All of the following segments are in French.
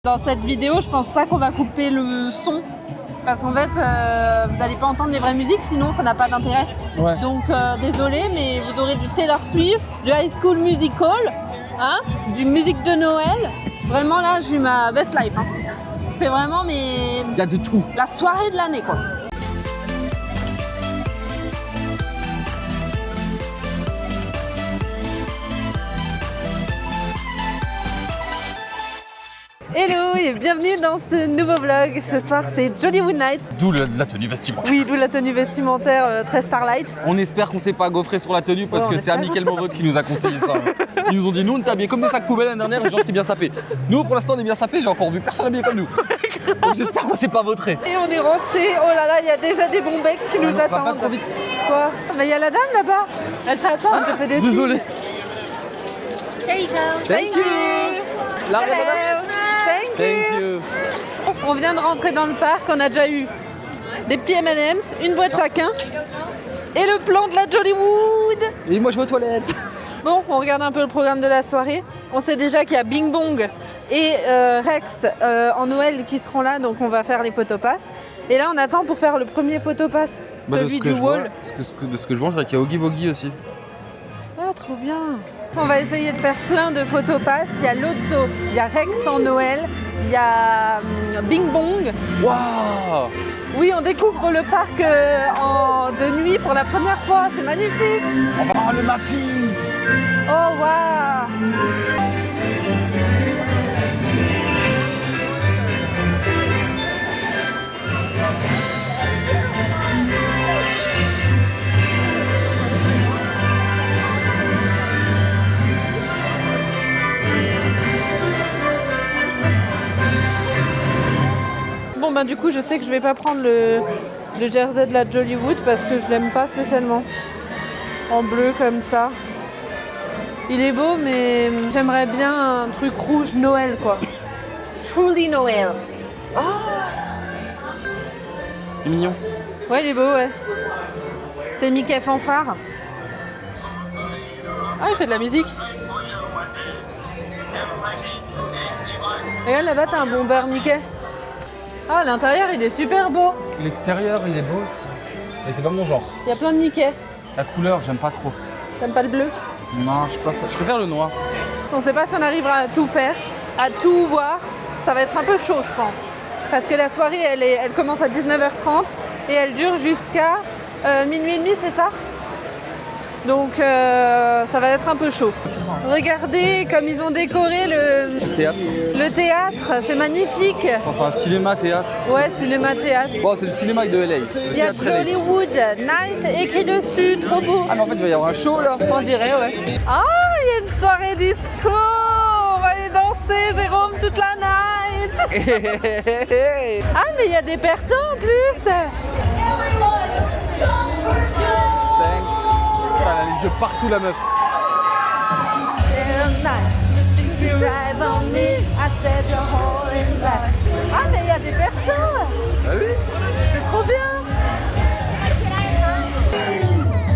Dans cette vidéo, je pense pas qu'on va couper le son parce qu'en fait, vous n'allez pas entendre les vraies musiques, sinon ça n'a pas d'intérêt. Ouais. Donc désolé, mais vous aurez du Taylor Swift, du High School Musical, hein, du musique de Noël. Vraiment là, j'ai ma best life. Hein. C'est vraiment Il y a de tout. la soirée de l'année quoi. Hello et bienvenue dans ce nouveau vlog. Ce soir c'est Jollywood Night. D'où la tenue vestimentaire. Oui, d'où la tenue vestimentaire très Starlight. On espère qu'on s'est pas gaufré sur la tenue parce Ouais, que on c'est espère. Amical Movote qui nous a conseillé ça. Ils nous ont dit nous on est habillés comme des sacs poubelles l'année dernière et genre qui est bien sapé. Nous pour l'instant on est bien sapé, j'ai encore vu personne habillé comme nous. Donc j'espère qu'on s'est pas vautré. Et on est rentré. Oh là là, il y a déjà des bons becs qui nous va pas attendent. trop vite. Quoi? Mais il y a la dame là-bas. Elle t'attend, elle te fait des Désolé. signes. There you go. Thank you. Là, Hello. Thank Thank you. you. On vient de rentrer dans le parc, on a déjà eu des petits M&M's, une boîte chacun et le plan de la Jollywood. Et moi je vais aux toilettes. Bon, on regarde un peu le programme de la soirée. On sait déjà qu'il y a Bing Bong et Rex en Noël qui seront là, donc on va faire les photopasses. Et là, on attend pour faire le premier photopass, celui du wall. De ce que je vois, c'est qu'il y a Oogie Boogie aussi. Ah, trop bien. On va essayer de faire plein de photopasses. Il y a Lotso, il y a Rex en Noël, il y a Bing Bong. Waouh. Oui, on découvre le parc de nuit pour la première fois. C'est magnifique. On va voir le mapping. Oh, waouh. Bon, ben du coup, je sais que je vais pas prendre le jersey de la Jollywood parce que je l'aime pas spécialement. En bleu comme ça. Il est beau, mais j'aimerais bien un truc rouge Noël, quoi. Truly Noël. C'est mignon. Ouais, il est beau, ouais. C'est Mickey Fanfare. Ah, il fait de la musique. Regarde, là-bas, t'as un bomber Mickey. Ah, l'intérieur, il est super beau. L'extérieur il est beau aussi. Mais c'est pas mon genre. Il y a plein de Mickey. La couleur j'aime pas trop. T'aimes pas le bleu? Non, je suis pas fan. Je préfère le noir. On sait pas si on arrivera à tout faire, à tout voir. Ça va être un peu chaud, je pense. Parce que la soirée, elle commence à 19h30 et elle dure jusqu'à minuit et demi, c'est ça? Donc ça va être un peu chaud. Regardez comme ils ont décoré Théâtre. le théâtre, c'est magnifique. Enfin cinéma, théâtre. Ouais, cinéma-théâtre. Bon, c'est le cinéma de LA. Il y a Jollywood Night écrit dessus, trop beau. Ah mais en fait il va y avoir un show là. On dirait, ouais. Ah, il y a une soirée disco. On va aller danser, Jérôme, toute la night. Ah, mais il y a des persos en plus. Putain, elle a les yeux partout la meuf. Ah, mais il y a des persos. Ah oui. C'est trop bien.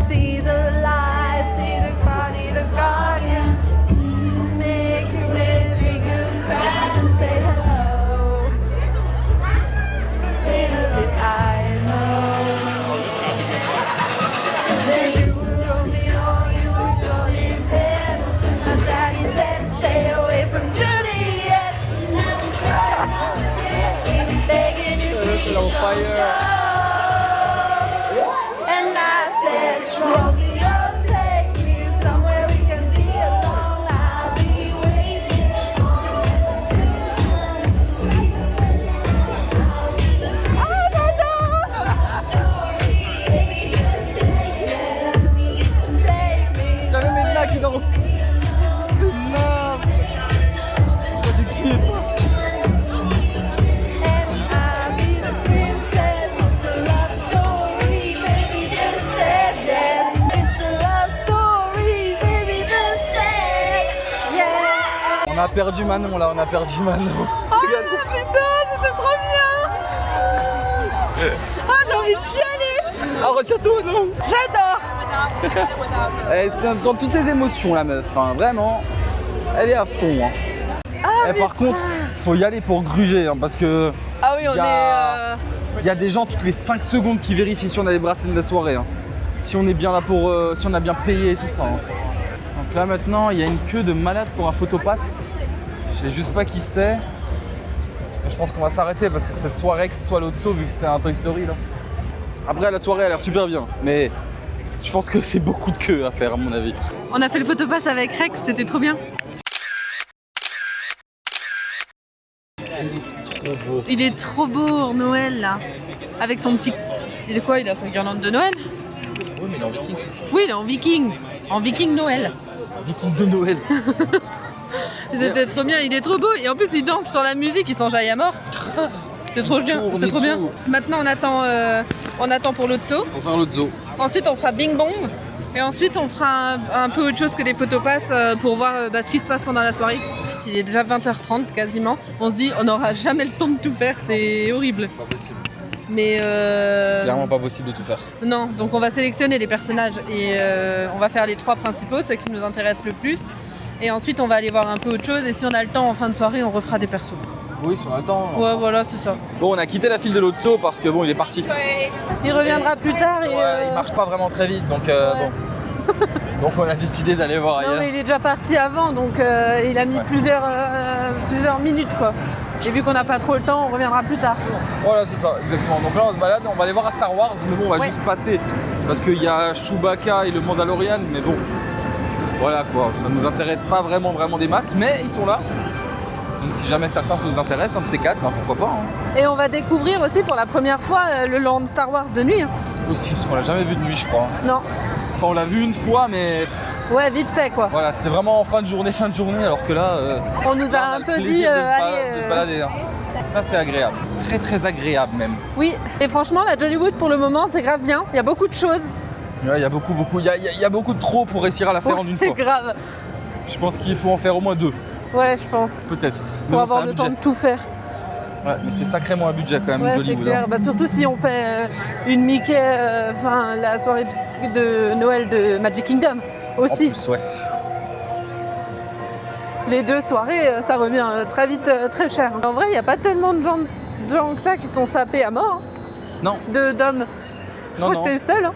See the lights, see the party, the guardians. Make you very good cry and say hello. Little did I know. Then you were Romeo, you were Juliet. My daddy said stay away from Juliet. Begging you please on fire. don't go. And I said, Romeo, take me somewhere we can be alone. I'll be waiting. Oh, j'adore! Take me. T'as même Edna qui danse. C'est énorme. Moi tu kiffes. And I'll be the princess. It's a love story, baby, just say yes. It's a love story, baby, just say yeah. On a perdu Manon là, on a perdu Manon. Oh putain, c'était trop bien. Ah, j'ai envie de chialer. Ah retiens-toi non. J'adore. Elle est dans toutes ses émotions la meuf, hein. Vraiment. Elle est à fond hein. Ah, Et par putain. contre, faut y aller pour gruger hein, parce que Ah oui, on y a- il y a des gens toutes les 5 secondes qui vérifient si on a les bracelets de la soirée. Hein. Si on est bien là pour. Si on a bien payé et tout ça. Hein. Donc là maintenant, il y a une queue de malade pour un photopass. Je sais juste pas qui c'est. Mais je pense qu'on va s'arrêter parce que c'est soit Rex, soit Lotso vu que c'est un Toy Story là. Après, la soirée a l'air super bien, mais je pense que c'est beaucoup de queue à faire à mon avis. On a fait le photopass avec Rex, c'était trop bien. Trop beau. Il est trop beau, Noël là. Avec son petit. Il est quoi? Il a sa guirlande de Noël? Oui, mais il est en viking. Oui, il est en viking. En viking Noël. Viking de Noël. C'était trop bien, il est trop beau. Et en plus, il danse sur la musique, il s'enjaille à mort. C'est trop bien, Tourne c'est et trop bien. tout. Maintenant, on attend pour l'Otso. Pour faire l'autre zoo. Ensuite, on fera Bing Bong. Et ensuite, on fera un peu autre chose que des photopass pour voir ce qui se passe pendant la soirée. Il est déjà 20h30 quasiment. On se dit, on n'aura jamais le temps de tout faire, c'est horrible. Pas possible. Mais C'est clairement pas possible de tout faire. non, donc on va sélectionner les personnages et on va faire les 3 principaux, ceux qui nous intéressent le plus. Et ensuite, on va aller voir un peu autre chose. Et si on a le temps en fin de soirée, on refera des persos. Oui, si on a le temps. Ouais, voilà, c'est ça. Bon, on a quitté la file de l'autre zoo parce que bon, il est parti. Il reviendra plus tard. Et, Ouais, il marche pas vraiment très vite, donc bon. Donc on a décidé d'aller voir Non, ailleurs. mais il est déjà parti avant, donc il a mis plusieurs minutes, quoi. Et vu qu'on n'a pas trop le temps, on reviendra plus tard. Voilà, c'est ça, exactement. Donc là, on se balade, on va aller voir à Star Wars, mais bon, on va Ouais. juste passer parce qu'il y a Chewbacca et le Mandalorian, mais bon, voilà quoi, ça nous intéresse pas vraiment des masses, mais ils sont là. Donc si jamais certains ça vous intéresse, un de ces 4, ben, pourquoi pas. Hein. Et on va découvrir aussi pour la première fois le land Star Wars de nuit. Hein. Aussi, parce qu'on l'a jamais vu de nuit, je crois. Non. Enfin, on l'a vu une fois, mais Ouais, vite fait, quoi. voilà, c'était vraiment en fin de journée, alors que là, On nous a là, on un le peu plaisir dit, de se allez. de se balader. Hein. Ça, c'est agréable, très agréable même. Oui, et franchement, la Jollywood pour le moment, c'est grave bien. Il y a beaucoup de choses. Ouais, il y a beaucoup, il y a beaucoup de trop pour réussir à la faire en une C'est fois. grave. Je pense qu'il faut en faire au moins 2, Ouais, je pense. peut-être. Mais Pour bon, avoir c'est un le temps budget. de tout faire. Ouais, mais c'est sacrément un budget quand même, Ouais, c'est Hollywood. clair. Bah, surtout si on fait une Mickey, enfin la soirée de Noël de Magic Kingdom aussi. En plus, ouais. Les 2 soirées, ça revient très vite, très cher. En vrai, il n'y a pas tellement de gens que ça qui sont sapés à mort, Non, d'hommes. Je Non, crois non. que t'es le seul. Hein.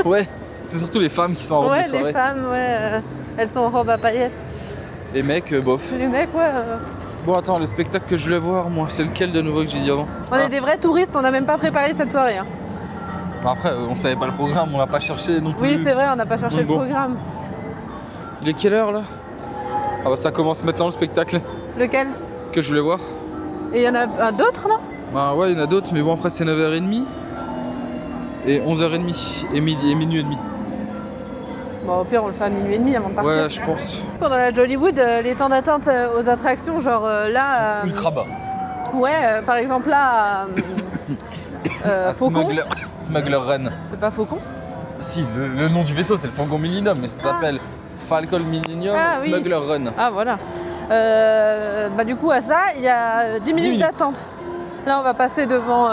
ouais, c'est surtout les femmes qui sont en robe Ouais, de soirée. les femmes, ouais, elles sont en robe à paillettes. Les mecs, bof. Les mecs, ouais. Bon, attends, le spectacle que je voulais voir, moi, c'est lequel de nouveau que j'ai dit avant? On est des vrais touristes, on n'a même pas préparé cette soirée. Hein. Bah, après, on savait pas le programme, on l'a pas cherché non plus. Oui, c'est vrai, on n'a pas cherché Donc le bon. programme. Il est quelle heure là? Ah bah ça commence maintenant le spectacle Lequel? que je voulais voir. Et il y en a d'autres, non? Bah ouais, il y en a d'autres, mais bon, après c'est 9h30 et 11h30 et midi et minuit et demi. Bon, au pire, on le fait à minuit et demi avant de partir. Ouais, je pense. Pendant la Jollywood, les temps d'attente aux attractions, genre là. Ultra bas. Ouais, par exemple là, À Faucon. Smuggler Run. C'est pas Faucon? Si, le nom du vaisseau c'est le Falcon Millennium, mais ça Ah. s'appelle Falcon Millennium Ah, oui. Smuggler Run. Ah voilà. Bah du coup à ça, il y a 10 minutes minutes. d'attente. Là on va passer devant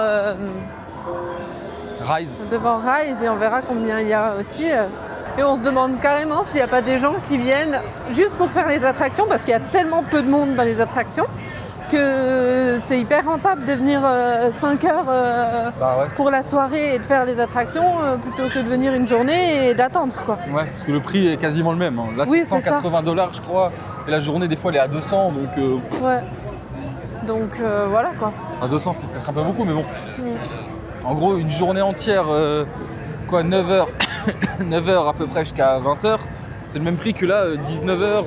Rise. Rise et on verra combien il y a aussi. Et on se demande carrément s'il n'y a pas des gens qui viennent juste pour faire les attractions parce qu'il y a tellement peu de monde dans les attractions que c'est hyper rentable de venir 5 heures Bah ouais. pour la soirée et de faire les attractions plutôt que de venir une journée et d'attendre quoi. Ouais, parce que le prix est quasiment le même. Hein. Là Oui, c'est c'est ça. 180 $, je crois. Et la journée des fois elle est à 200, donc Ouais. Donc voilà quoi. à 200 c'est peut-être un peu beaucoup, mais bon. Mm. En gros, une journée entière, 9h, 9h à peu près jusqu'à 20h, c'est le même prix que là, 19h,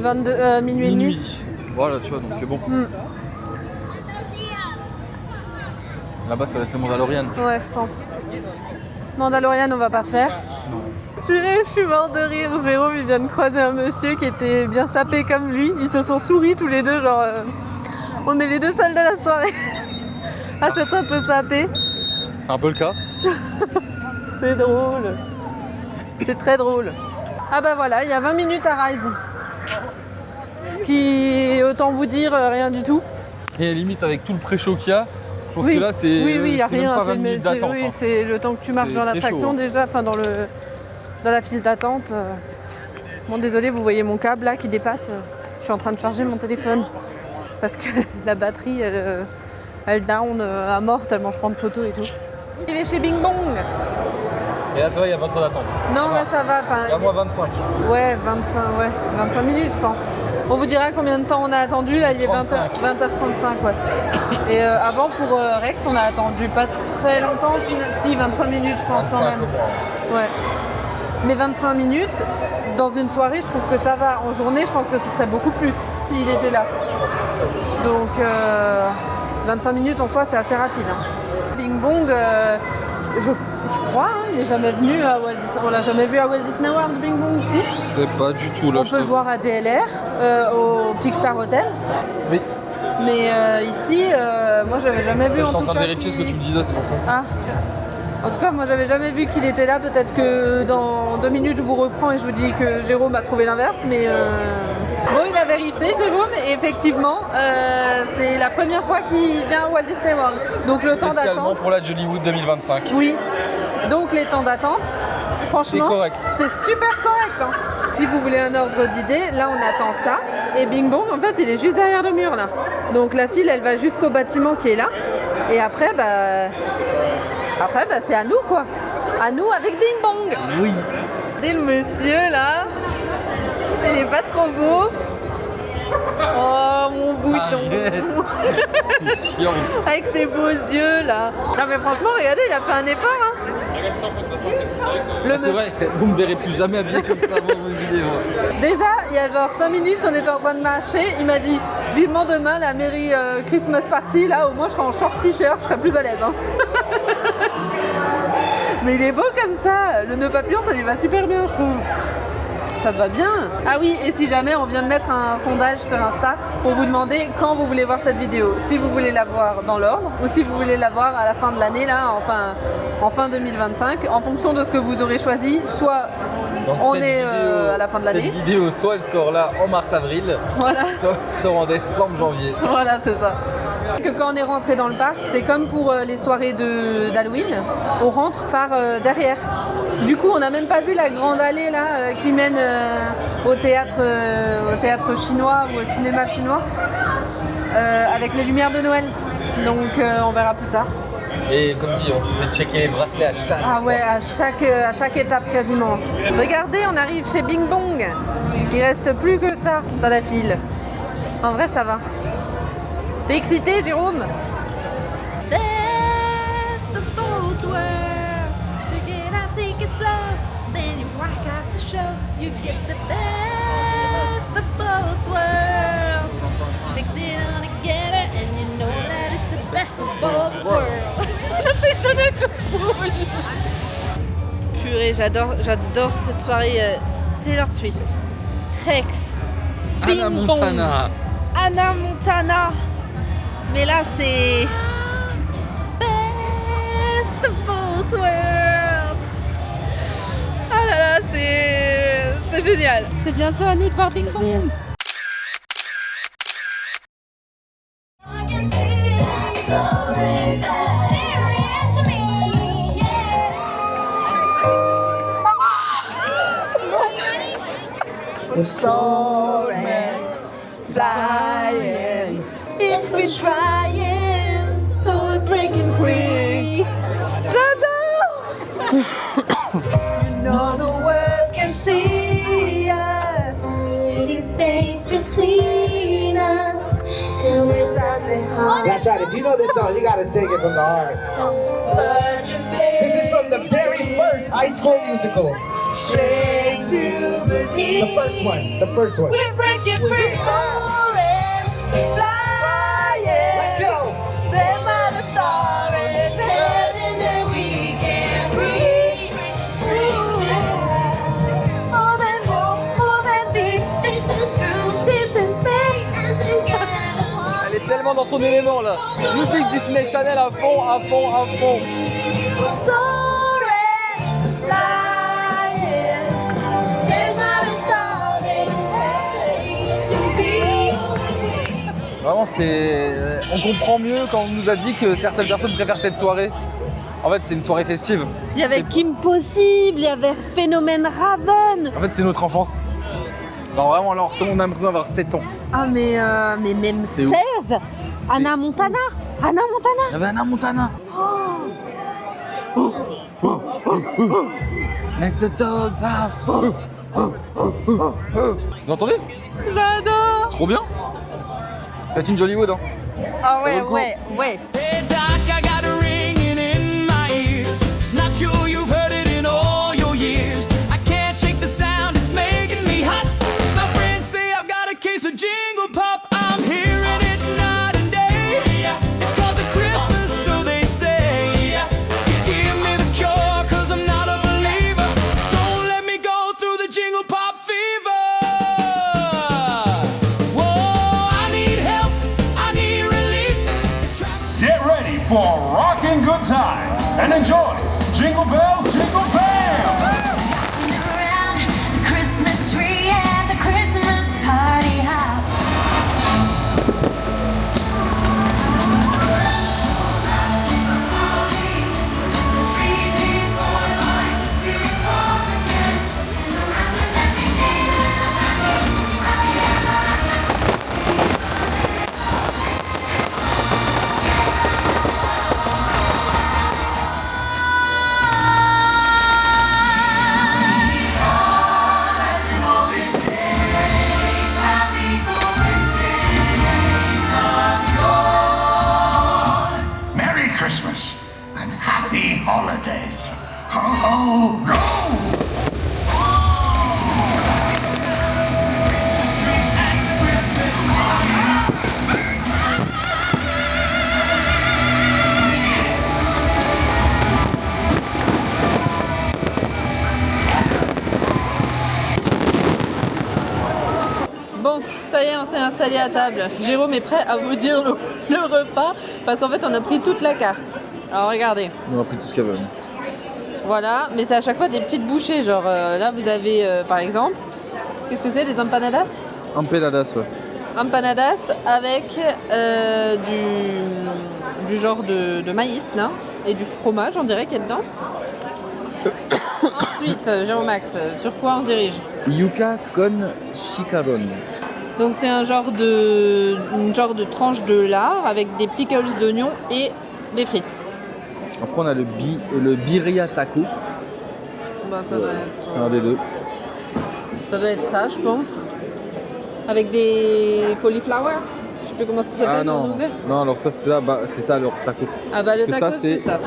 22, minuit et demi. minuit. Voilà, tu vois, donc bon. Mm. Là-bas, ça va être le Mandalorian. Ouais, je pense. Mandalorian, on va pas faire. Purée, je suis mort de rire. Jérôme, il vient de croiser un monsieur qui était bien sapé comme lui. Ils se sont souris tous les deux, genre... on est les deux seuls de la soirée. Ah, c'est un peu sapé. C'est un peu le cas. C'est drôle. C'est très drôle. Ah bah voilà, il y a 20 minutes à Rise. Ce qui, autant vous dire, rien du tout. Et limite, avec tout le pré-show qu'il y a, je pense Oui. que là, c'est Oui, il n'y a c'est même rien. pas 20 c'est- minutes c'est- d'attente. oui, hein. c'est le temps que tu marches C'est dans très l'attraction chaud, hein. déjà, enfin dans la file d'attente. Bon, désolé, vous voyez mon câble là qui dépasse. Je suis en train de charger mon téléphone. parce que la batterie, elle down à mort tellement je prends de photos et tout. Il est chez Bing Bong. Et là, tu vois, il n'y a pas trop d'attente. Non, là ça va. Il y a moins 25. Ouais, 25 minutes, je pense. On vous dira combien de temps on a attendu. Là, il est 20h35, ouais. Et avant, pour Rex, on a attendu pas très longtemps. Si, 25 minutes, je pense 25 quand même. au moins. Ouais. Mais 25 minutes, dans une soirée, je trouve que ça va. En journée, je pense que ce serait beaucoup plus s'il était là. Je pense que c'est... Donc, 25 minutes en soi, c'est assez rapide. Hein. Bing Bong, je crois, hein, il n'est jamais venu à Walt Disney. On l'a jamais vu à Walt Disney World, Bing Bong, ici. Je sais pas du tout là. On peut le voir à DLR, au Pixar Hotel. Oui. Mais ici, moi, j'avais jamais vu. Je suis en train de vérifier ce que tu me disais, c'est pour ça. Ah. En tout cas, moi, j'avais jamais vu qu'il était là. Peut-être que dans 2 minutes, je vous reprends et je vous dis que Jérôme a trouvé l'inverse. Mais bon, il a vérifié, Jérôme. Et effectivement, c'est la première fois qu'il vient à Walt Disney World. Donc le temps Spécialement d'attente. pour la Jollywood 2025. Oui. Donc les temps d'attente, franchement, c'est correct. C'est super correct. Hein. Si vous voulez un ordre d'idée, là on attend ça. Et Bing Bong, en fait, il est juste derrière le mur là. Donc la file, elle va jusqu'au bâtiment qui est là. Et après, c'est à nous quoi. À nous avec Bing Bong. Oui. Regardez le monsieur là. Il est pas trop beau. Oh mon bouton. C'est chiant. Avec ses beaux yeux là. Non mais franchement, regardez, il a fait un effort. Hein. C'est vrai, vous me verrez plus jamais habillé comme ça dans vos vidéos. Déjà, il y a genre 5 minutes, on était en train de marcher. Il m'a dit vivement demain la Merry Christmas Party. Là, au moins, je serai en short t-shirt, je serai plus à l'aise. Hein. Mais il est beau comme ça. Le nœud papillon, ça lui va super bien, je trouve. Ça te va bien. Ah oui, et si jamais on vient de mettre un sondage sur Insta pour vous demander quand vous voulez voir cette vidéo. Si vous voulez la voir dans l'ordre ou si vous voulez la voir à la fin de l'année, là, en fin 2025, en fonction de ce que vous aurez choisi. Soit donc on est à la fin de l'année. Cette vidéo, soit elle sort là en mars-avril, voilà. soit elle sort en décembre-janvier. Voilà, c'est ça. Que quand on est rentré dans le parc, c'est comme pour les soirées d'Halloween, on rentre par derrière. Du coup, on n'a même pas vu la grande allée là qui mène au théâtre chinois ou au cinéma chinois avec les lumières de Noël. Donc on verra plus tard. Et comme dit, on s'est fait checker les bracelets à chaque Ah ouais, à chaque étape quasiment. Regardez, on arrive chez Bing Bong. Il reste plus que ça dans la file. En vrai, ça va. T'es excité, Jérôme? Purée, j'adore cette soirée Taylor Swift, Rex, Hannah Montana. Hannah Montana. Mais là c'est Best of both worlds. Ah là là, c'est génial. C'est bien ça à nous de voir Bing Bong. We're soaring, flying. If we're trying, so we're breaking free. J'adore. You know the world can see us. Creating space between us till we're side behind. That's right. If you know this song, you gotta sing it from the heart. But you feel This is from the very first High School Musical. strength to believe. The first one. The first one. We're breaking free. Soaring, flying. Let's go. Them are the stars in heaven that we can breathe. More than hope, more than deep. This is true. This is faith. And together, Elle est tellement dans son élément là. Musique Disney Channel à fond, à fond, à fond. Soaring, flying. Them are the stars in heaven to be. Vraiment, on comprend mieux quand on nous a dit que certaines personnes préfèrent cette soirée. En fait, c'est une soirée festive. Il y avait Kim Possible, il y avait Phénomène Raven. En fait, c'est notre enfance. Genre vraiment, là, on a l'impression d'avoir 7 ans. Ah mais même C'est 16, Max. Anna Montana. Anna Montana. Il y avait Anna Montana. Let the dogs out. Vous entendez? J'adore. C'est trop bien. Faites une Jollywood, hein. Ah vaut le coup. ouais. Hey doc, I got a ringing in my ears. Not sure you've heard it in all your years. I can't shake the sound, it's making me hot. My friends say I've got a case of jingle pop. I'm hearing it night and day. It's 'cause of Christmas, so they say. Give me the cure, 'cause I'm not a believer. Don't let me go through the jingle pop fever. Whoa, I need help, I need relief. It's traveling. Get ready for a rockin' good time and enjoy Jingle Bell, Jingle Bell! Around the Christmas tree and the Christmas party hop. Merry Christmas and happy holidays. Ho, ho, go! Bon, ça y est, on s'est installé à table. Jérôme est prêt à vous dire le repas parce qu'en fait, on a pris toute la carte. Alors regardez, On a pris tout ce qu'il y avait. voilà, mais c'est à chaque fois des petites bouchées. Genre là, vous avez par exemple, qu'est-ce que c'est, des empanadas? Empanadas, ouais. Empanadas avec du genre de maïs là et du fromage, on dirait qu'il y a dedans. Ensuite, Jérôme Max, sur quoi on se dirige? Yuca con chicharrón. Donc c'est une genre de tranche de lard avec des pickles d'oignons et des frites. Après, on a le birria taco. Bah, ça doit C'est un des deux. être ça, je pense. Avec des cauliflower. Je sais plus comment ça s'appelle Ah en non, anglais. non, alors ça, c'est ça leur taco. Ah bah Parce le que tacos, ça, c'est ça.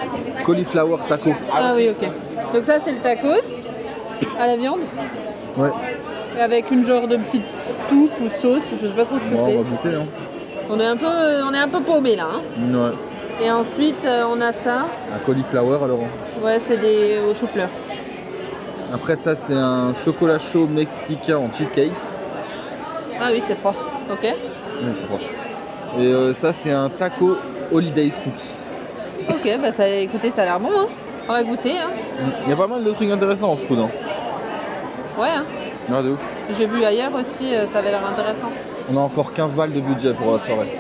cauliflower taco. Ah oui, ok. Donc ça, c'est le tacos à la viande. Ouais. Et avec une genre de petite soupe ou sauce, je sais pas trop ce que Bon, on c'est. va goûter, hein. On est un peu paumé là. Hein. Ouais. Et ensuite, on a ça. Un cauliflower, alors. Ouais, c'est des au chou-fleur. Après, ça, c'est un chocolat chaud mexicain en cheesecake. Ah oui, c'est froid. Ok. Oui, c'est froid. Et ça, c'est un taco holidays cookie. Ok, bah ça, écoutez, ça a l'air bon. Hein. On va goûter. Hein. Il y a pas mal de trucs intéressants en food. Hein. Ouais, hein. Ah, de ouf. J'ai vu ailleurs aussi, ça avait l'air intéressant. On a encore 15 balles de budget pour la soirée.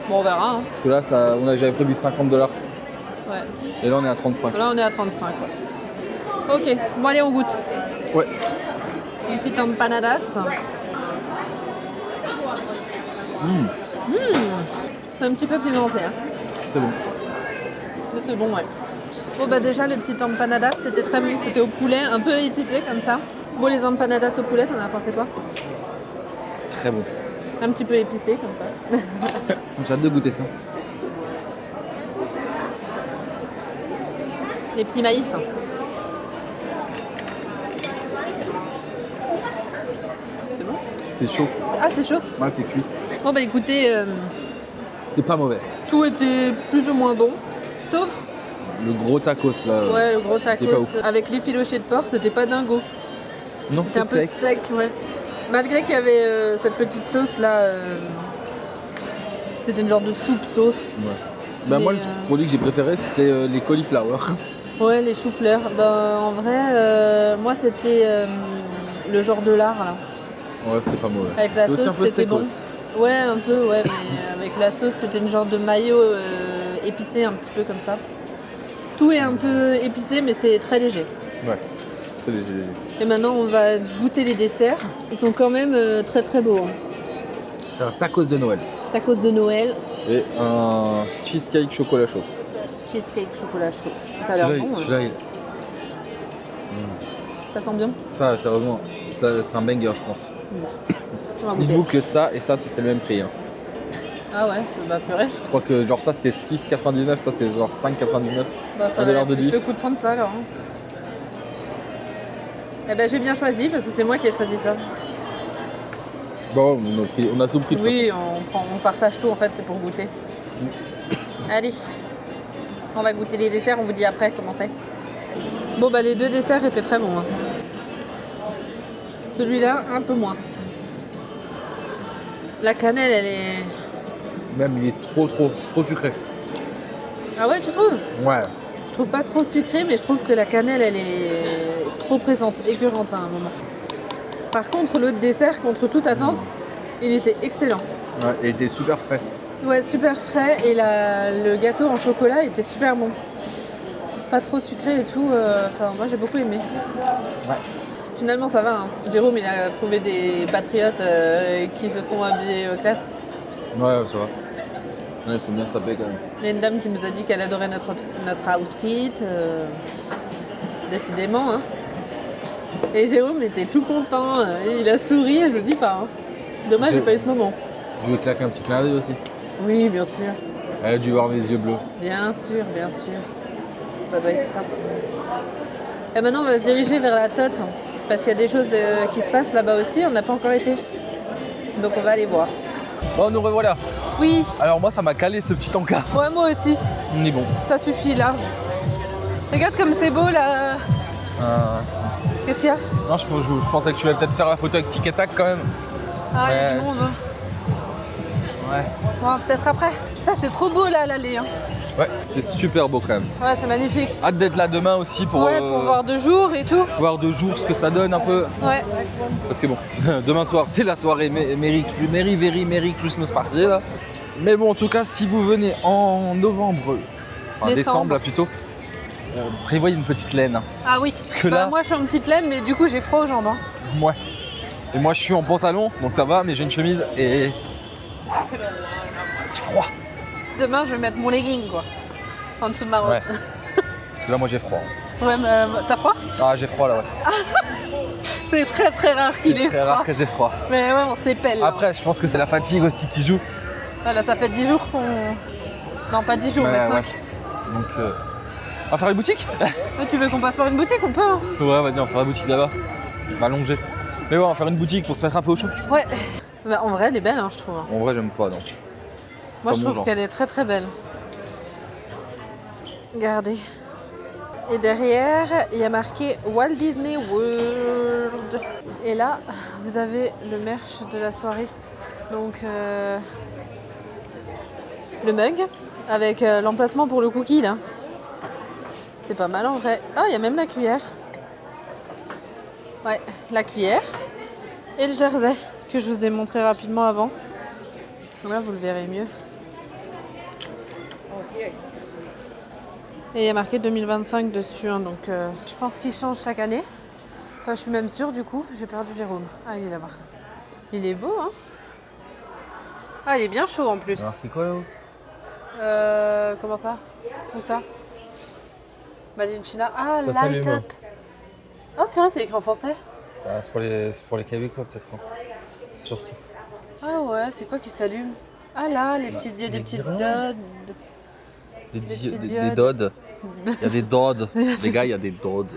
Bon, on verra. Hein. Parce que là, j'avais prévu $50. Ouais. Et là, on est à 35. Là, on est à 35. Ouais. Ok, bon, allez, on goûte. Ouais. Une petite empanadas. C'est un petit peu pimenté. Hein. C'est bon. Mais c'est bon, ouais. Bon, bah, déjà, les petites empanadas, c'était très bon. C'était au poulet, un peu épicé comme ça. Bon, les empanadas au poulet, t'en as pensé quoi? Très bon. Un petit peu épicé comme ça. J'ai hâte de goûter ça. Les petits maïs. C'est bon? C'est chaud. Ah, c'est chaud? Ouais, c'est cuit. Bon, bah écoutez, C'était pas mauvais. tout était plus ou moins bon. Sauf, Le gros tacos, là. ouais, le gros c'était pas tacos ouf. avec l'effiloché de porc, c'était pas dingo. Non, C'était un peu sec, ouais. Malgré qu'il y avait cette petite sauce là, c'était une genre de soupe sauce. Ouais. Bah, moi, Mais, le produit que j'ai préféré, c'était les cauliflowers. Ouais, les choux-fleurs. Ben, en vrai, moi c'était le genre de lard là. Ouais, c'était pas mauvais. Avec la C'est aussi sauce, un peu c'était bon. secos. Ouais, un peu, ouais, mais avec la sauce, c'était une genre de mayo épicé un petit peu comme ça. Tout est un peu épicé, mais c'est très léger. Ouais, c'est léger. Et maintenant, on va goûter les desserts. Ils sont quand même très très beaux. Hein. C'est un tacos de Noël. Tacos de Noël, Et un cheesecake chocolat chaud. cheesecake chocolat chaud. Ça a l'air bon. Hein. Celui-là, Ça sent bien. ça, sérieusement, c'est un banger, je pense. On va goûter. Dites-vous que ça et ça fait le même prix. Hein. Ah ouais, bah purée. Je crois que genre ça c'était 6,99, ça c'est genre 5,99. Bah, ça a va l'air de plus diff. le coup de prendre ça alors. Hein. Eh ben j'ai bien choisi parce que c'est moi qui ai choisi ça. Bon, on a tout pris de toute Oui, on partage tout en fait, c'est pour goûter. Allez, on va goûter les desserts, on vous dit après comment c'est. Bon bah les deux desserts étaient très bons. Hein. Celui-là, un peu moins. La cannelle, elle est... façon. Même il est trop sucré. Ah ouais, tu trouves? Ouais. Je trouve pas trop sucré, mais je trouve que la cannelle, elle est trop présente, écœurante à un moment. Par contre, le dessert, contre toute attente, il était excellent. Ouais, il était super frais. Ouais, super frais, et le gâteau en chocolat était super bon. Pas trop sucré et tout, enfin moi j'ai beaucoup aimé. Ouais. Finalement ça va, hein. Jérôme il a trouvé des patriotes qui se sont habillés classe. Ouais, ça va. Ouais, il faut bien saper quand même. Il y a une dame qui nous a dit qu'elle adorait notre outfit, décidément. Hein. Et Jérôme était tout content, il a souri, je le dis pas. Hein. Dommage, j'ai pas eu ce moment. Je lui ai claqué un petit clin d'œil aussi. Oui, bien sûr. Elle a dû voir mes yeux bleus. Bien sûr, bien sûr. Ça doit être ça. Et maintenant, on va se diriger vers la Tote, parce qu'il y a des choses qui se passent là-bas aussi, on n'a pas encore été. Donc on va aller voir. Bon, nous revoilà. Oui, Alors moi ça m'a calé ce petit encas. ouais, moi aussi. On est bon. Ça suffit, large. Regarde comme c'est beau là. Qu'est-ce qu'il y a? Non, je pensais que tu allais peut-être faire la photo avec Tic et Tac quand même. Ah, il y a Ouais. du monde. Ouais. Bon, peut-être après. Ça, c'est trop beau là, l'allée. Hein. Ouais, c'est super beau quand même. Ouais, c'est magnifique. Hâte d'être là demain aussi pour voir de jour et tout. voir de jour ce que ça donne un peu. Ouais. Parce que bon, demain soir c'est la soirée Merry Christmas Party là. Mais bon, en tout cas, si vous venez en novembre, enfin décembre là plutôt, prévoyez une petite laine. Ah oui. que là- Moi, je suis en petite laine, mais du coup, j'ai froid aux jambes. Hein. Ouais. Et moi je suis en pantalon, donc ça va, mais j'ai une chemise et j'ai froid. Demain, je vais mettre mon legging, quoi. En dessous de ma robe. Ouais. Parce que là moi j'ai froid. Ouais, mais t'as froid? Ah j'ai froid là ouais. C'est très très rare C'est qu'il ait très froid. rare que j'ai froid. Mais ouais, on s'épelle. là. Après je pense que c'est la fatigue aussi qui joue. Voilà, ça fait 10 jours qu'on... Non, pas 10 jours, mais 5. Ouais. Donc on va faire une boutique. Tu veux qu'on passe par une boutique? On peut, hein. Ouais vas-y on va faire la boutique là-bas. On va allonger. Mais ouais on va faire une boutique pour se mettre un peu au chaud. Ouais. Bah, en vrai, elle est belle, hein, je trouve. En vrai j'aime pas non. Moi, pas je mon trouve genre. qu'elle est très très belle. Regardez. Et derrière, il y a marqué Walt Disney World. Et là, vous avez le merch de la soirée. Donc, le mug avec l'emplacement pour le cookie, là. C'est pas mal en vrai. Ah, il y a même la cuillère. Ouais, la cuillère. Et le jersey que je vous ai montré rapidement avant. Là, vous le verrez mieux. Et il y a marqué 2025 dessus, hein, donc je pense qu'il change chaque année. Enfin, je suis même sûre du coup. J'ai perdu Jérôme. Ah, il est là-bas. Il est beau, hein. Ah, il est bien chaud en plus. Alors c'est quoi là-haut? Comment ça? Où ça? China. Ah, Ça light s'allume. up. Oh, purée, c'est écrit en français. Ah, c'est pour les Québécois peut-être quoi. Surtout. Ah ouais, c'est quoi qui s'allume? Ah là, les petites, il y a des petites guirlandes. dodes. Des petites dodes. Il y a des dodes. Les gars, il y a des dodes.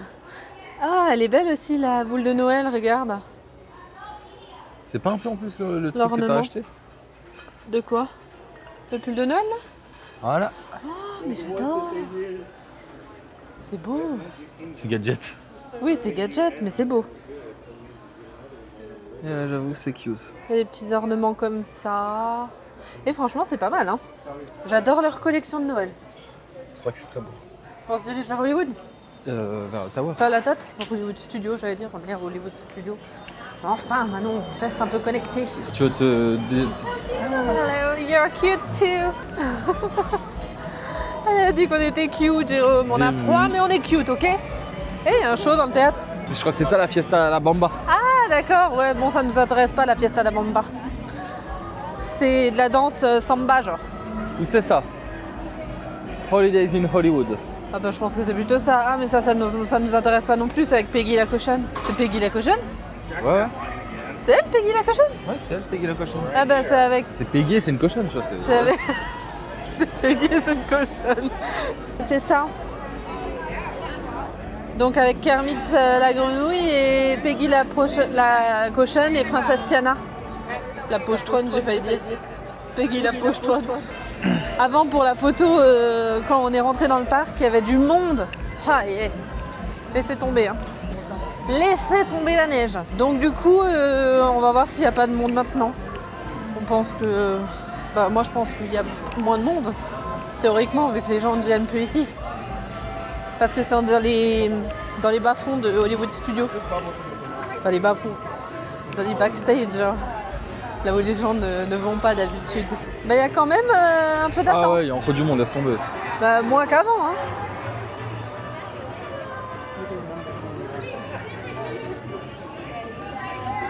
Ah, elle est belle aussi la boule de Noël, regarde. C'est pas un peu en plus le truc que t'as L'ornement. acheté? De quoi? Le pull de Noël là? Voilà. Oh, mais j'adore. C'est beau. C'est gadget. Oui, c'est gadget, mais c'est beau. J'avoue, c'est cute. Il y a des petits ornements comme ça. Et franchement, c'est pas mal, hein. J'adore leur collection de Noël. C'est vrai que c'est très beau. On se dirige vers Hollywood? Vers le tower. Pas la tête? Hollywood Studio, j'allais dire. On est à Hollywood Studio. Enfin, Manon, on reste un peu connecté. Tu veux te... Hello, you're cute too. Elle a dit qu'on était cute, Jérôme. On a froid, mais on est cute, ok? Et il y a un show dans le théâtre. Je crois que c'est ça la fiesta à la bamba. Ah, d'accord. Ouais, bon, ça nous intéresse pas, la fiesta de la bamba. c'est de la danse samba, genre. Ou c'est ça? Holidays in Hollywood. Ah bah je pense que c'est plutôt ça. Ah mais ça nous intéresse pas non plus, c'est avec Peggy la cochonne. C'est Peggy la cochonne? Ouais. C'est elle, Peggy la cochonne? Ouais, c'est elle, Peggy la cochonne. Ah bah c'est avec... C'est Peggy, c'est une cochonne, tu vois. C'est avec... c'est Peggy, c'est une cochonne. C'est ça. Donc avec Kermit la grenouille et Peggy la cochonne et Princesse Tiana. La pochetronne, j'ai failli dire. Peggy la pochetronne. Avant, pour la photo, quand on est rentré dans le parc, il y avait du monde. Ah, laissez tomber. Hein. Laissez tomber la neige. Donc du coup, on va voir s'il n'y a pas de monde maintenant. On pense que... Bah, moi, je pense qu'il y a moins de monde, théoriquement, vu que les gens ne viennent plus ici. Parce que c'est dans les bas-fonds de Hollywood Studios. Enfin, les bas-fonds. Dans les backstage, genre. Là où les gens ne vont pas d'habitude. Bah, il y a quand même un peu d'attente. Ah ouais, il y a encore du monde, laisse tomber. Bah, moins qu'avant, hein.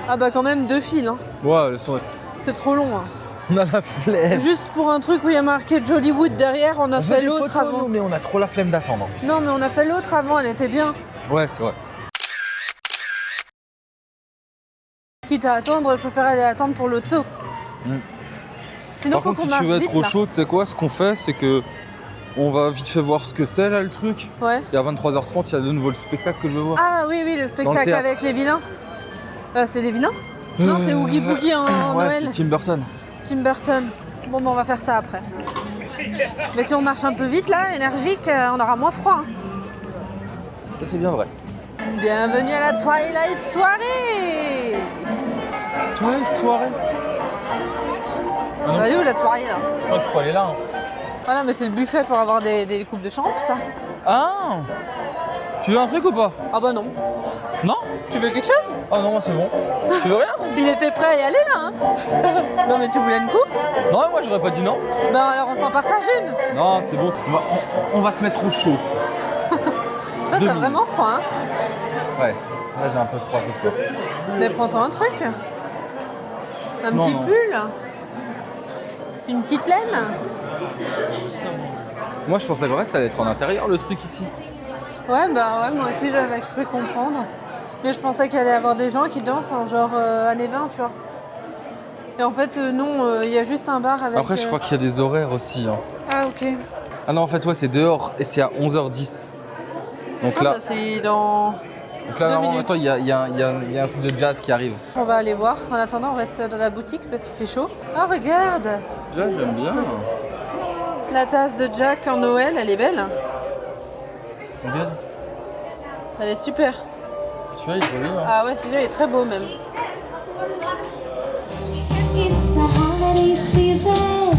Ah bah quand même 2 files, hein. Ouais, laisse tomber. C'est trop long, hein. On a la flemme. Juste pour un truc où il y a marqué Jollywood derrière, on a fait l'autre avant. Nous, mais on a trop la flemme d'attendre. Non, mais on a fait l'autre avant, elle était bien. Ouais, c'est vrai. Quitte à attendre, je préfère aller attendre pour l'autre saut. Sinon, Par faut contre, qu'on si tu marche veux être vite, trop là. chaud, tu sais quoi? Ce qu'on fait, c'est que on va vite fait voir ce que c'est là, le truc. Ouais. Et à 23h30, il y a de nouveau le spectacle que je veux voir. Ah oui, le spectacle théâtre. avec les vilains. C'est les vilains? Non, c'est Oogie Boogie en Ouais, Noël. c'est Tim Burton. Tim Burton. Bon, on va faire ça après. Mais si on marche un peu vite là, énergique, on aura moins froid. Hein. Ça, c'est bien vrai. Bienvenue à la Twilight soirée. Twilight soirée. Elle est où la soirée là? Je crois qu'il faut aller là. Hein. Voilà, mais c'est le buffet pour avoir des coupes de champ, ça. Ah! Tu veux un truc ou pas? Ah bah non. Non? Tu veux quelque chose? Ah non, moi c'est bon. Tu veux rien? Il était prêt à y aller là, hein. Non mais tu voulais une coupe? Non, moi j'aurais pas dit non. Ben alors on s'en partage une. Non, c'est bon. On va se mettre au chaud. Toi 2 t'as minutes. vraiment froid, hein. Ouais, là j'ai un peu froid ce soir. Mais prends-toi un truc. Un Non, petit non. pull. Une petite laine. Moi je pensais qu'en fait ça allait être en intérieur le truc ici. Ouais, bah ouais, moi aussi j'avais cru comprendre. Mais je pensais qu'il allait y avoir des gens qui dansent en genre années 20, tu vois. Et en fait, non, il y a juste un bar avec... Après je crois qu'il y a des horaires aussi. Hein. Ah, ok. Ah non, en fait ouais, c'est dehors et c'est à 11h10. Donc Ah, là, bah, c'est dans... donc là 2 en minutes. même temps il y a un truc de jazz qui arrive. On va aller voir. En attendant, on reste dans la boutique parce qu'il fait chaud. Ah, regarde. Déjà j'aime bien. La tasse de Jack en Noël, elle est belle. Regarde. Elle est super. Celui-là il est joli. Hein. Ah ouais, celui-là il est très beau même. It's the holiday season,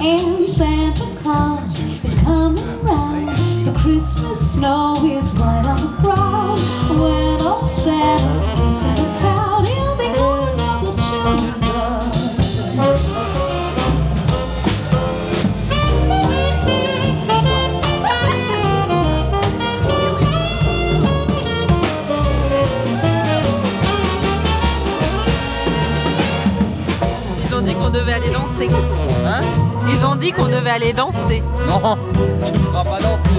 and Santa Claus is coming round. The Christmas snow is white on the ground. When old Santa comes into town, he'll be going down the chimney. Ils ont dit qu'on devait aller danser. Hein? Ils ont dit qu'on devait aller danser. Non, tu me feras pas danser.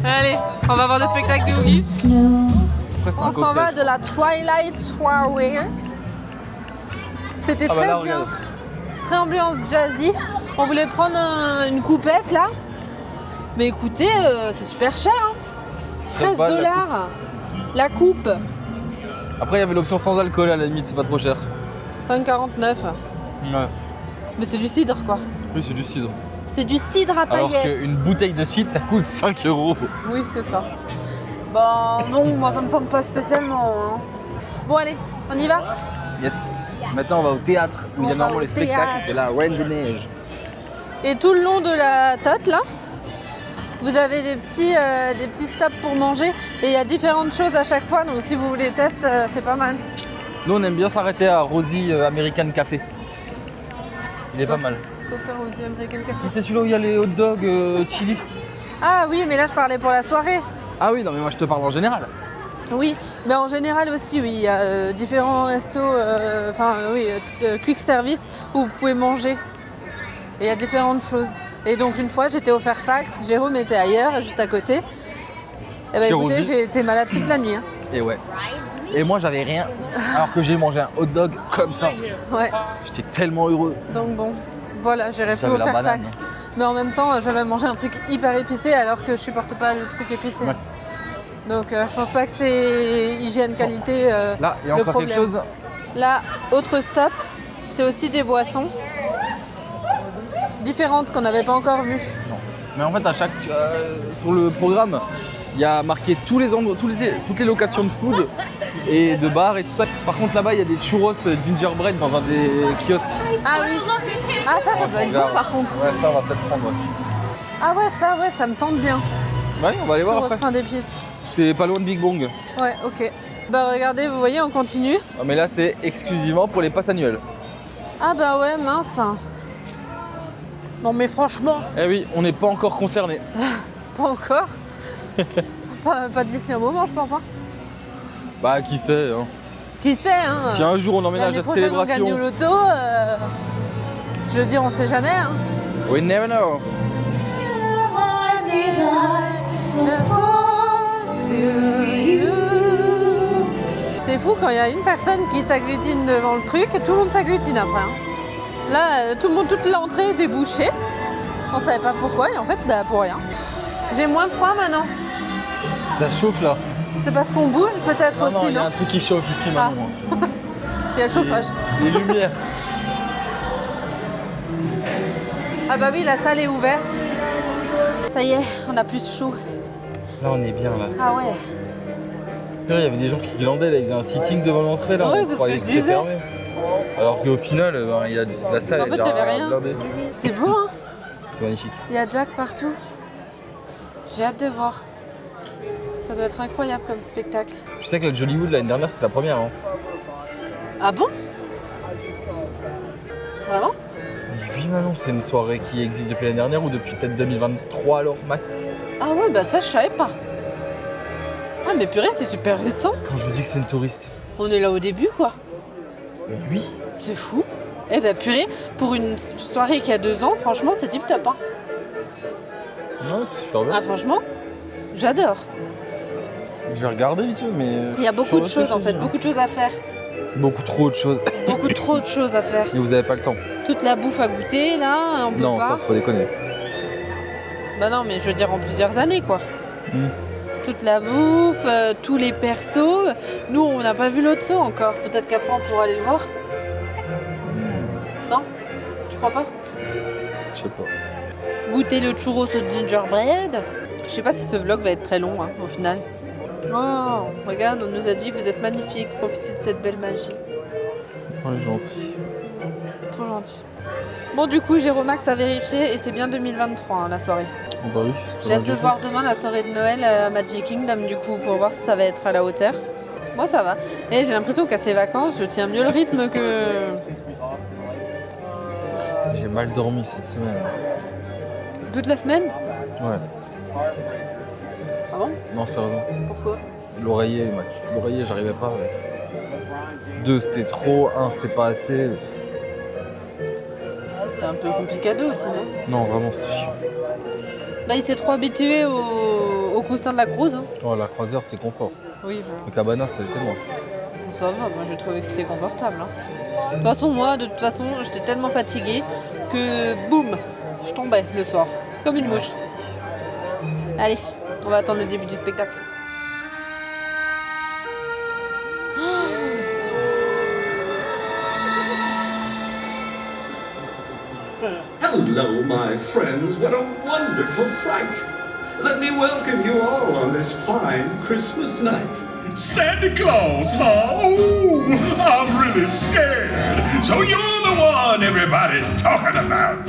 Allez, on va voir le spectacle de Oogie. Snow. Après, c'est un On s'en va cocktail. de la Twilight soirée. C'était Ah bah très là, bien. regarde. Très ambiance jazzy. On voulait prendre une coupette là. Mais écoutez, c'est super cher. Hein. 13 balles, la $. La coupe. Après il y avait l'option sans alcool à la limite, c'est pas trop cher. 5,49. Ouais. Mais c'est du cidre quoi. Oui, c'est du cidre. C'est du cidre à Alors paillettes. qu'une bouteille de cidre ça coûte 5 €. Oui, c'est ça. Bah non, moi ça me tente pas spécialement. Hein. Bon allez, on y va? Yes. Maintenant on va au théâtre où il y a On va normalement au les spectacles théâtre. de la Reine des Neiges. Et tout le long de la tête là, vous avez des petits stops pour manger et il y a différentes choses à chaque fois, donc si vous voulez tester, c'est pas mal. Nous on aime bien s'arrêter à Rosie American Café. Il est pas mal. C'est quoi ça, Rosie American Café? C'est celui-là où il y a les hot dogs chili. Ah oui, mais là je parlais pour la soirée. Ah oui, non mais moi je te parle en général. Oui, mais en général aussi, oui, il y a différents restos, quick service où vous pouvez manger. Et il y a différentes choses. Et donc une fois, j'étais au Fairfax, Jérôme était ailleurs, juste à côté. Et bah Chez écoutez, Rosie. j'ai été malade toute la nuit. Hein. Et ouais. Et moi j'avais rien, alors que j'ai mangé un hot dog comme ça. Ouais, J'étais tellement heureux. donc bon, voilà, j'irai plus J'avais au la banane. Fairfax. Mais en même temps, j'avais mangé un truc hyper épicé alors que je supporte pas le truc épicé. Ouais. Donc je pense pas que c'est hygiène qualité Là, il y a le encore problème. quelque chose. Là, autre stop, c'est aussi des boissons différentes qu'on n'avait pas encore vues. Non. Mais en fait, sur le programme, il y a marqué tous les endroits, toutes les locations de food et de bars et tout ça. Par contre, là-bas, il y a des churros gingerbread dans un des kiosques. Ah oui. Ah ça doit être bon par contre. Ouais, ça, on va peut-être prendre. Ouais, Ah ouais, ça me tente bien. Ouais, on va aller voir Churros après. pain d'épices. C'est pas loin de Big Bong. Ouais, ok. Bah regardez, vous voyez, on continue. Ah, mais là, c'est exclusivement pour les passes annuelles. Ah bah ouais, mince. Non mais franchement, Eh oui, on n'est pas encore concernés. pas encore. pas d'ici un moment, je pense. Hein. Bah, qui sait, hein. Qui sait, hein. Si un jour on emménage L'année la prochaine, on gagne au célébration. loto. Je veux dire, on sait jamais. Hein. We never know. C'est fou quand il y a une personne qui s'agglutine devant le truc, tout le monde s'agglutine après. Hein. Là, tout le monde, toute l'entrée était bouchée. On savait pas pourquoi et en fait, bah pour rien. J'ai moins froid maintenant. Ça chauffe là. C'est parce qu'on bouge peut-être Non, aussi, non, il y a non un truc qui chauffe ici maintenant. Il y a le chauffage. Les lumières. Ah bah oui, la salle est ouverte. Ça y est, on a plus chaud. Là, on est bien là. Ah ouais. Là, il y avait des gens qui glandaient, là, ils faisaient un sitting devant l'entrée là. Ouais, on c'est ce croyait que je c'était disais. fermé. Alors qu'au final, ben, il y a la salle En est fait, déjà il y avait rien. blindée. C'est beau, hein. C'est magnifique. Il y a Jack partout. J'ai hâte de voir. Ça doit être incroyable comme spectacle. Tu sais que la Jollywood l'année dernière c'était la première. Hein. Ah bon? Vraiment? Oui, Manon, c'est une soirée qui existe depuis l'année dernière ou depuis peut-être 2023 alors max. Ah ouais, bah ça je savais pas. Ah mais purée, c'est super récent. Quand je vous dis que c'est une touriste. On est là au début quoi. Oui. C'est fou. Eh bah purée, pour une soirée qui a 2 ans, franchement c'est tip top. Hein. Non, c'est super bien. Ah franchement, j'adore. Je vais regarder vite fait, mais. Il y a beaucoup de choses en fait, beaucoup. beaucoup de choses à faire. Beaucoup trop de choses. Beaucoup trop de choses à faire. Mais vous avez pas le temps. Toute la bouffe à goûter là, on peut Non, pas. ça faut déconner. Bah non, mais je veux dire en plusieurs années quoi. Mm. Toute la bouffe, tous les persos. Nous, on n'a pas vu l'autre saut encore. Peut-être qu'après on pourra aller le voir. Non? Tu crois pas? Je sais pas. Goûter le churros au gingerbread. Je sais pas si ce vlog va être très long hein, au final. Oh, regarde, on nous a dit vous êtes magnifiques, profitez de cette belle magie. Ouais, gentil. Trop gentil. Bon, du coup, Jéromax a vérifié et c'est bien 2023 hein, la soirée. Oh, bah oui. J'ai hâte de voir demain la soirée de Noël à Magic Kingdom du coup pour voir si ça va être à la hauteur. Moi ça va. Et j'ai l'impression qu'à ces vacances, je tiens mieux le rythme que... J'ai mal dormi cette semaine. Toute la semaine? Ouais. Ah bon? Non, sérieusement. Pourquoi? L'oreiller, j'arrivais pas. 2, c'était trop. 1, c'était pas assez. T'es un peu complicado aussi, non? Non, vraiment, c'était chiant. Bah il s'est trop habitué au coussin de la cruise. Hein. Oh, la croisière, c'était confort. Oui, bah, Le cabana, ça l'était moins. ça va, moi j'ai trouvé que c'était confortable. Hein. De toute façon, moi, j'étais tellement fatiguée que boum, je tombais le soir, comme une mouche. Allez, on va attendre le début du spectacle. Hello, my friends. What a wonderful sight. Let me welcome you all on this fine Christmas night. Santa Claus, huh? Oh, I'm really scared. So you're the one everybody's talking about.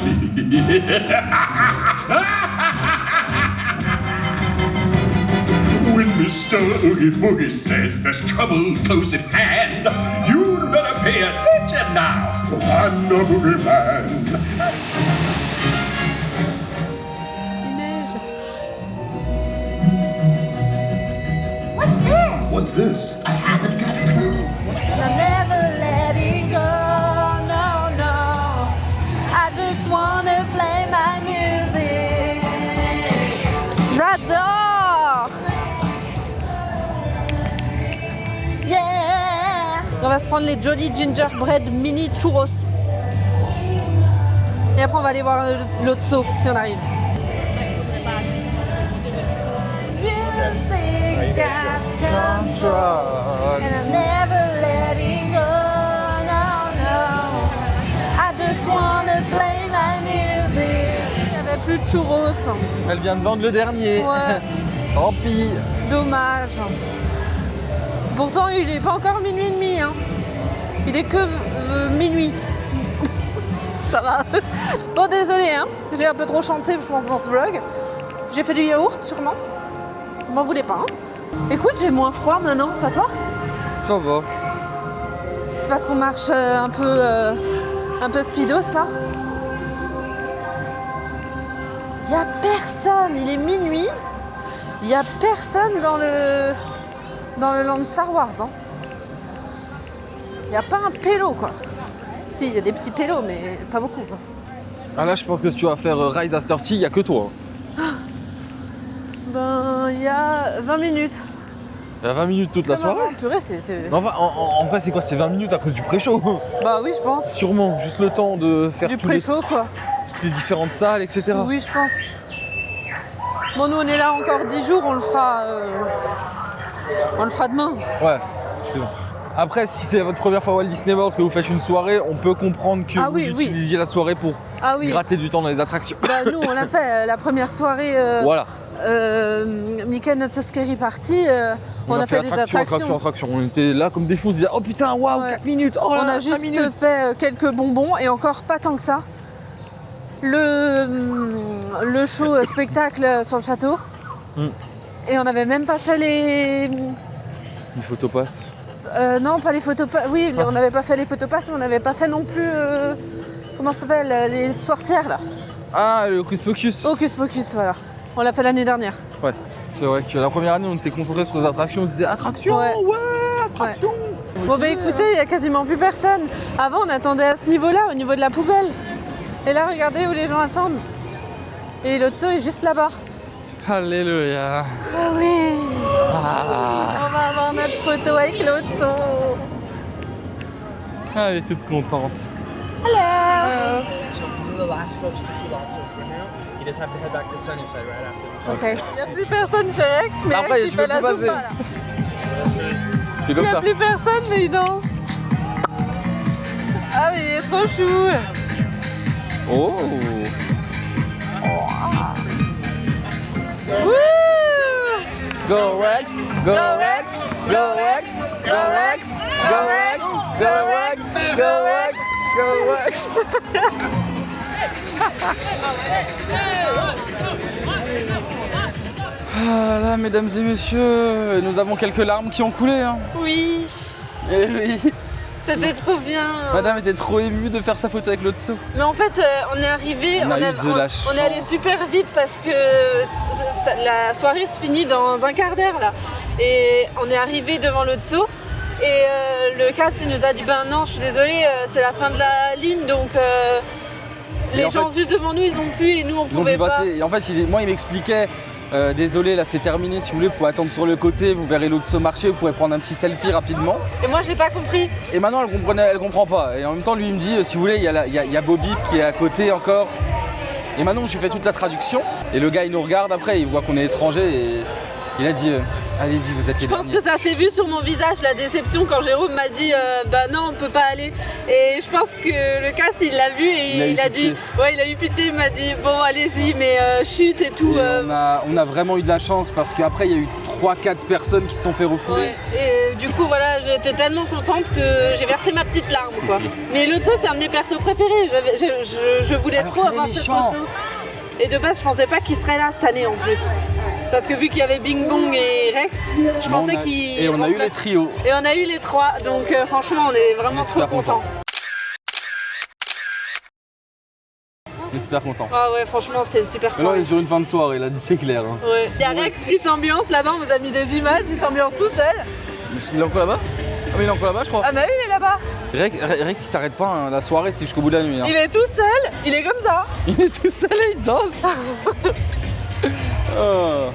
When Mr. Oogie Boogie says there's trouble close at hand, you'd better pay attention now. I'm the boogeyman. Il neige. What's this? What's va se prendre les Jolly Gingerbread Mini Churros. Et après, on va aller voir l'autre saut si on arrive. Music's got control, and I'm never letting go. No, no. I just wanna play my music. Il n'y avait plus de churros. Elle vient de vendre le dernier. Ouais. Tant pis. Dommage. Pourtant, il est pas encore minuit et demi. Hein. Il est que minuit. Ça va. Bon, désolé, hein. J'ai un peu trop chanté, je pense, dans ce vlog. J'ai fait du yaourt, sûrement. M'en voulez pas, hein. Écoute, j'ai moins froid maintenant, pas toi? Ça va. C'est parce qu'on marche un peu speedos, là. Il y a personne, il est minuit. Il y a personne dans le land Star Wars, hein. Il n'y a pas un pélo, quoi. Si, il y a des petits pélos, mais pas beaucoup, quoi. Ah là, je pense que si tu vas faire Rise à cette heure-ci, il n'y a que toi. Ben, il y a 20 minutes. Il y a 20 minutes toute la soirée. Purée, c'est... Non, en vrai, c'est quoi? C'est 20 minutes à cause du pré-show. Bah oui, je pense. Sûrement, juste le temps de faire Du tous les, pré-show, quoi. toutes les différentes salles, etc. Oui, je pense. Bon, nous, on est là encore 10 jours, on le fera demain. Ouais, c'est bon. Après, si c'est votre première fois Walt Disney World, que vous faites une soirée, on peut comprendre que Ah vous oui, oui. utilisiez la soirée pour Oui. gratter du temps dans les attractions. Bah, nous, on l'a fait la première soirée. Voilà. Mickey Not So Scary Party, on a fait des attractions. On était là comme des fous, on se disait oh putain, waouh, Ouais. 4 minutes, oh là On là, a 5 juste minutes. fait quelques bonbons et encore pas tant que ça. Le show spectacle sur le château. Et on n'avait même pas fait les... Une photopass. non, pas les photopasses. Oui, on n'avait pas fait les photopasses, mais on n'avait pas fait non plus... comment ça s'appelle? Les sorcières, là. Ah, le Hocus Pocus. Hocus Pocus, voilà. On l'a fait l'année dernière. Ouais, c'est vrai que la première année, on était concentrés sur les attractions, on se disait attractions, Ouais. attractions. Bon bah écoutez, il n'y a quasiment plus personne. Avant on attendait à ce niveau-là, au niveau de la poubelle. Et là regardez où les gens attendent. Et l'autre saut est juste là-bas. Alléluia. Ah oui. On va avoir notre photo avec l'autre saut. Ah, elle est toute contente. Hello. These are the last folks to see Lotso for now. You just have to head back to Sunnyside right after this. Ok. Il n'y a plus personne chez Rex, mais Après, Rex je il peux fait la plus passer. zumba là. Fais Il comme n'y a ça. plus personne, mais il danse. Ah mais il est trop chou. Oh. Wouh. Go Rex, go Rex, go Rex, go Rex, go Rex, go Rex, go Rex, go Rex. Ah là, mesdames et messieurs, nous avons quelques larmes qui ont coulé. Hein. Oui. Eh oui. C'était trop bien. Madame était trop émue de faire sa photo avec l'autre saut. Mais en fait, on est arrivé, On a eu de la on est allé chance. super vite parce que la soirée se finit dans un quart d'heure là. Et on est arrivé devant l'autre saut. Et le cast il nous a dit ben non, je suis désolée, c'est la fin de la ligne donc les en gens fait, juste devant nous ils ont pu et nous on Ils ont pouvait pu pas. passer. Et en fait, moi, il m'expliquait désolé, là c'est terminé. Si vous voulez, vous pouvez attendre sur le côté, vous verrez l'autre saut marcher, vous pouvez prendre un petit selfie rapidement. Et moi j'ai pas compris. Et maintenant, elle comprend pas. Et en même temps, lui, il me dit si vous voulez, il y a Bobby qui est à côté encore. Et maintenant, je lui fais toute la traduction. Et le gars, il nous regarde après, il voit qu'on est étranger et il a dit allez-y, vous êtes les Je pense derniers. que ça s'est vu sur mon visage, la déception quand Jérôme m'a dit bah non on peut pas aller. Et je pense que le cast il l'a vu et il a dit ouais il a eu pitié, il m'a dit bon allez-y mais chute et tout. Et on a vraiment eu de la chance parce qu'après il y a eu 3-4 personnes qui se sont fait refouler. Ouais. Et du coup voilà j'étais tellement contente que j'ai versé ma petite larme quoi. Mais l'autre saut c'est un de mes persos préférés, je voulais Alors trop qu'il est avoir cette méchant. photo. Et de base je pensais pas qu'il serait là cette année en plus. Parce que vu qu'il y avait Bing Bong et Rex, je pensais qu'ils... Et on a eu les trios. Et on a eu les trois, donc franchement on est vraiment trop super contents. On est super content. Ah ouais franchement c'était une super Là on soirée. est sur une fin de soirée, là, c'est clair. Hein. Ouais. Il y a Rex qui s'ambiance là-bas, on vous a mis des images, il s'ambiance tout seul. Il est encore là-bas? Ah mais il est encore là-bas je crois. Ah bah oui il est là-bas. Rex il s'arrête pas, hein. La soirée c'est jusqu'au bout de la nuit. Hein. Il est tout seul, il est comme ça. Il est tout seul et il danse. Oh.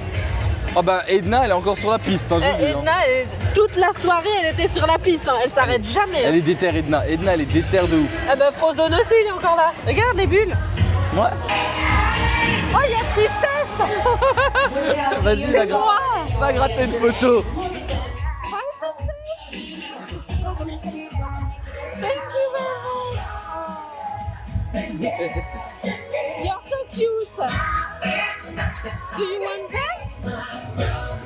Ah bah Edna, elle est encore sur la piste, hein, je vous le dis, hein. Edna, toute la soirée, elle était sur la piste, hein. Elle s'arrête jamais. Elle est déterre, Edna. Edna, elle est déterre de ouf. Ah bah Frozone aussi, il est encore là. Regarde les bulles. Ouais. Oh, il y a Tristesse. Vas-y, C'est moi. va gratter une photo. Thank you very much. You're so cute. Do you want pets?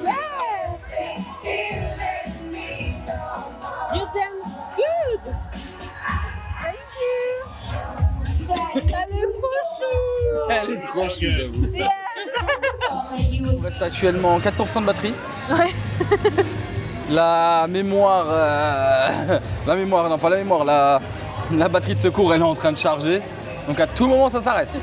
Yes. You dance good. Thank you. Elle est trop chou. Elle est trop chou, j'avoue. Yes. On reste actuellement 4% de batterie. Ouais. La mémoire, la batterie de secours, elle est en train de charger. Donc à tout moment, ça s'arrête.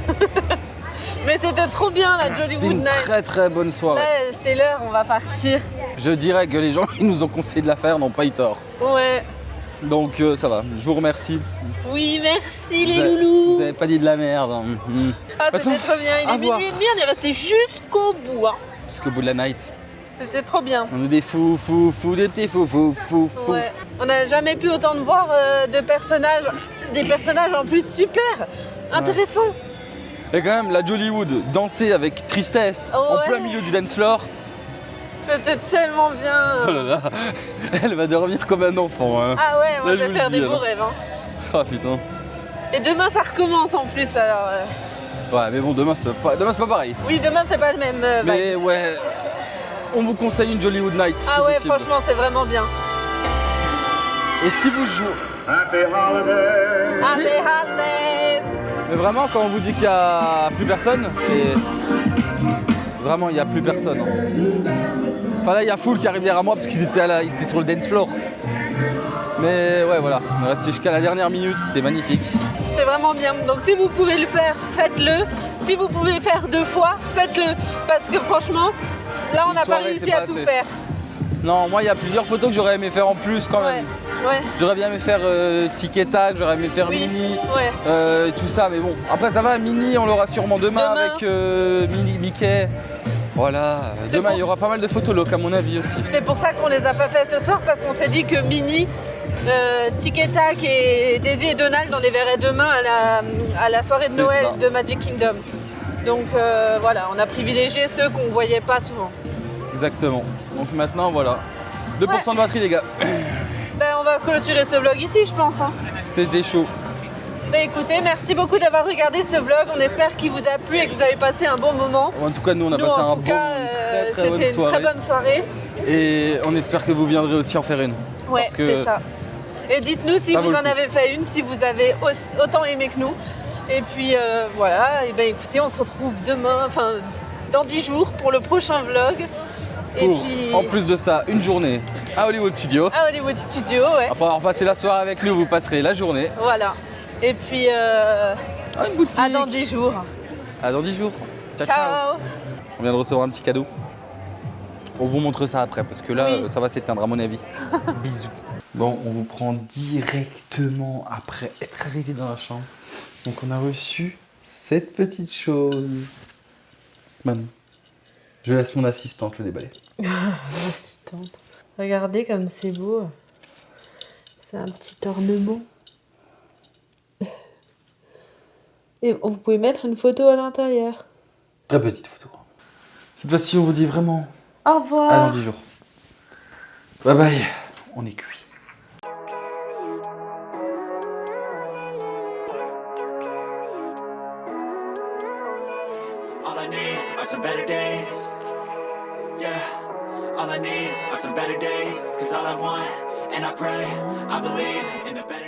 Mais c'était trop bien la C'était Jollywood une Night. très très bonne soirée. Là, c'est l'heure, on va partir. Je dirais que les gens qui nous ont conseillé de la faire n'ont pas eu tort. Ouais. Donc ça va, je vous remercie. Oui, merci les Vous avez- loulous. Vous avez pas dit de la merde. Ah, c'était Attends, trop bien. Il à est voir. minuit et demi, on est resté jusqu'au bout. Hein. Jusqu'au bout de la night. C'était trop bien. On est des fous, des petits fous. Ouais. On n'a jamais pu autant de voir de personnages, des personnages en plus super intéressants. Et quand même, la Jollywood danser avec Tristesse en Ouais. plein milieu du dance floor. C'était tellement bien. Oh là là, elle va dormir comme un enfant. Hein. Ah ouais, moi Là, je je vais vous faire le dis, des beaux alors. rêves. Hein. Oh putain. Et demain ça recommence en plus alors. Ouais, mais bon, demain c'est pas pareil. Oui, demain c'est pas le même. Vibe. Mais ouais, on vous conseille une Jollywood Night. si Ah ouais, possible. franchement c'est vraiment bien. Et si vous jouez. Happy Holidays. Mais vraiment, quand on vous dit qu'il n'y a plus personne, c'est. Vraiment, il n'y a plus personne. Hein. Enfin là, il y a Full qui arrive derrière moi parce qu'ils étaient, ils étaient sur le dance floor. Mais ouais, voilà, on est resté jusqu'à la dernière minute, c'était magnifique. C'était vraiment bien. Donc si vous pouvez le faire, faites-le. Si vous pouvez le faire 2 fois, faites-le. Parce que franchement, là on n'a pas soirée, réussi c'est à pas tout assez. faire. Non, moi, il y a plusieurs photos que j'aurais aimé faire en plus quand Ouais, même. ouais. J'aurais bien aimé faire Tic et Tac, j'aurais aimé faire Oui, Mini, ouais. tout ça, mais bon. Après, ça va, Mini, on l'aura sûrement demain, Demain. avec Mickey. Voilà, C'est demain, pour- il y aura pas mal de photos look à mon avis aussi. C'est pour ça qu'on les a pas fait ce soir parce qu'on s'est dit que Minnie, Tic et Tac et Daisy et Donald, on les verrait demain à la soirée de C'est Noël ça. de Magic Kingdom. Donc voilà, on a privilégié ceux qu'on voyait pas souvent. Exactement. Donc maintenant, voilà. 2% de batterie, les gars. Ben, on va clôturer ce vlog ici, je pense. Hein. C'était chaud. Ben, écoutez, merci beaucoup d'avoir regardé ce vlog. On espère qu'il vous a plu et que vous avez passé un bon moment. En tout cas, nous, on a Nous, passé en un tout bon, cas, une très bonne c'était une soirée. très bonne soirée. Et on espère que vous viendrez aussi en faire une. Ouais, Parce que c'est ça. Et dites-nous si ça vous vaut le en coup. avez fait une, si vous avez autant aimé que nous. Et puis voilà, et ben écoutez, on se retrouve demain, enfin dans 10 jours pour le prochain vlog. Et Pour, puis en plus de ça, une journée à Hollywood Studio. à Hollywood Studio, ouais. Après avoir passé la soirée avec nous, vous passerez la journée. Voilà. Et puis À une boutique. à dans 10 jours. À dans 10 jours. Ciao, ciao. Ciao. On vient de recevoir un petit cadeau. On vous montre ça après parce que là, Oui. ça va s'éteindre à mon avis. Bisous. Bon, on vous prend directement après être arrivé dans la chambre. Donc on a reçu cette petite chose. Manon, je laisse mon assistante le déballer. Assistante. Regardez comme c'est beau. C'est un petit ornement. Et vous pouvez mettre une photo à l'intérieur. Très petite photo. Cette fois-ci, on vous dit vraiment Au revoir. à dans 10 jours. Bye bye, on est cuit. All I need are some better days. Yeah, all I need are some better days. Cause all I want, and I pray, I believe in the better